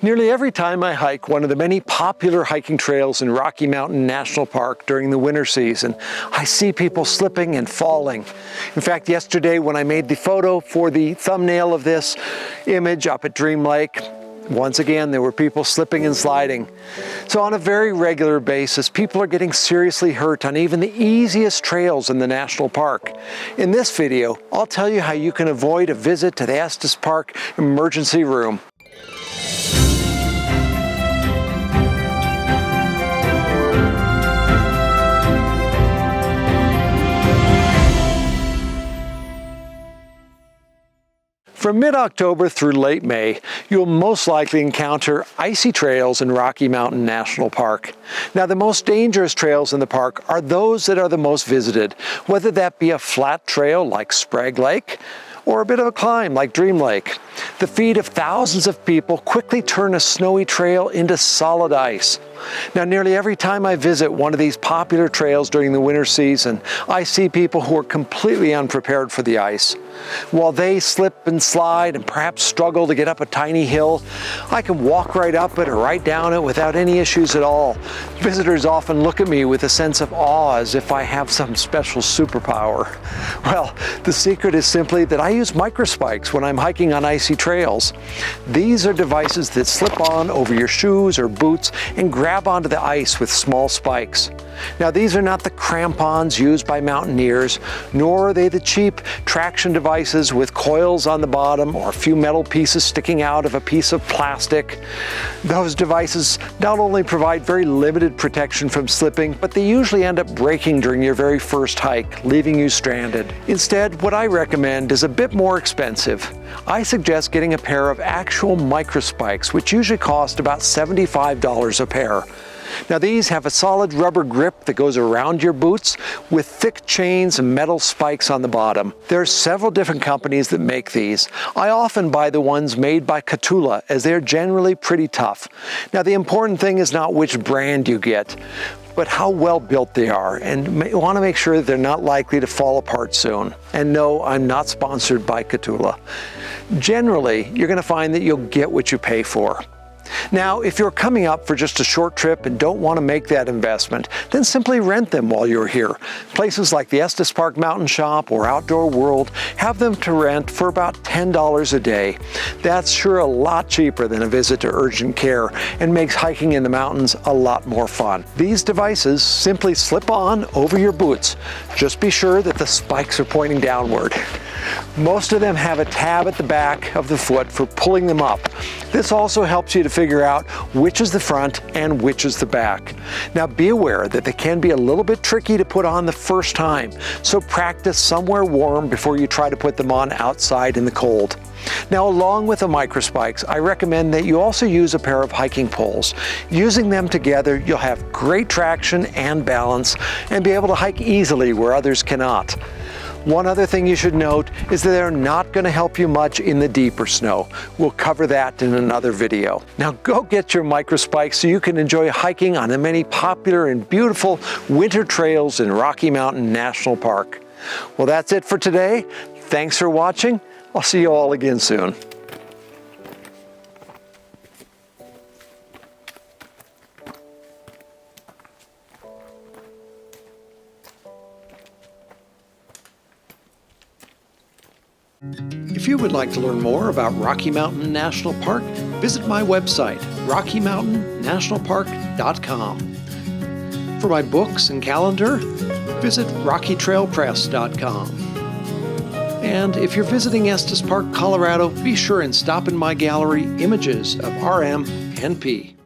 Nearly every time I hike one of the many popular hiking trails in Rocky Mountain National Park during the winter season, I see people slipping and falling. In fact, yesterday when I made the photo for the thumbnail of this image up at Dream Lake, once again, there were people slipping and sliding. So on a very regular basis, people are getting seriously hurt on even the easiest trails in the national park. In this video, I'll tell you how you can avoid a visit to the Estes Park emergency room. From mid-October through late May, you'll most likely encounter icy trails in Rocky Mountain National Park. Now, the most dangerous trails in the park are those that are the most visited, whether that be a flat trail like Sprague Lake, or a bit of a climb like Dream Lake. The feet of thousands of people quickly turn a snowy trail into solid ice. Now, nearly every time I visit one of these popular trails during the winter season, I see people who are completely unprepared for the ice. While they slip and slide and perhaps struggle to get up a tiny hill, I can walk right up it or right down it without any issues at all. Visitors often look at me with a sense of awe as if I have some special superpower. Well, the secret is simply that I use microspikes when I'm hiking on icy trails. These are devices that slip on over your shoes or boots and grab onto the ice with small spikes. Now, these are not the crampons used by mountaineers, nor are they the cheap traction devices with coils on the bottom or a few metal pieces sticking out of a piece of plastic. Those devices not only provide very limited protection from slipping, but they usually end up breaking during your very first hike, leaving you stranded. Instead, what I recommend is a bit more expensive. I suggest getting a pair of actual microspikes, which usually cost about $75 a pair. Now, these have a solid rubber grip that goes around your boots with thick chains and metal spikes on the bottom. There are several different companies that make these. I often buy the ones made by Catula, as they're generally pretty tough. Now, the important thing is not which brand you get, but how well built they are, and you want to make sure that they're not likely to fall apart soon. And no, I'm not sponsored by Catula. Generally, you're going to find that you'll get what you pay for. Now, if you're coming up for just a short trip and don't want to make that investment, then simply rent them while you're here. Places like the Estes Park Mountain Shop or Outdoor World have them to rent for about $10 a day. That's sure a lot cheaper than a visit to urgent care and makes hiking in the mountains a lot more fun. These devices simply slip on over your boots. Just be sure that the spikes are pointing downward. Most of them have a tab at the back of the foot for pulling them up. This also helps you to figure out which is the front and which is the back. Now, be aware that they can be a little bit tricky to put on the first time, so practice somewhere warm before you try to put them on outside in the cold. Now, along with the microspikes, I recommend that you also use a pair of hiking poles. Using them together, you'll have great traction and balance and be able to hike easily where others cannot. One other thing you should note is that they're not going to help you much in the deeper snow. We'll cover that in another video. Now, go get your microspikes so you can enjoy hiking on the many popular and beautiful winter trails in Rocky Mountain National Park. Well, that's it for today. Thanks for watching. I'll see you all again soon. If you would like to learn more about Rocky Mountain National Park, visit my website, RockyMountainNationalPark.com. For my books and calendar, visit RockyTrailPress.com. And if you're visiting Estes Park, Colorado, be sure and stop in my gallery, Images of RM and P.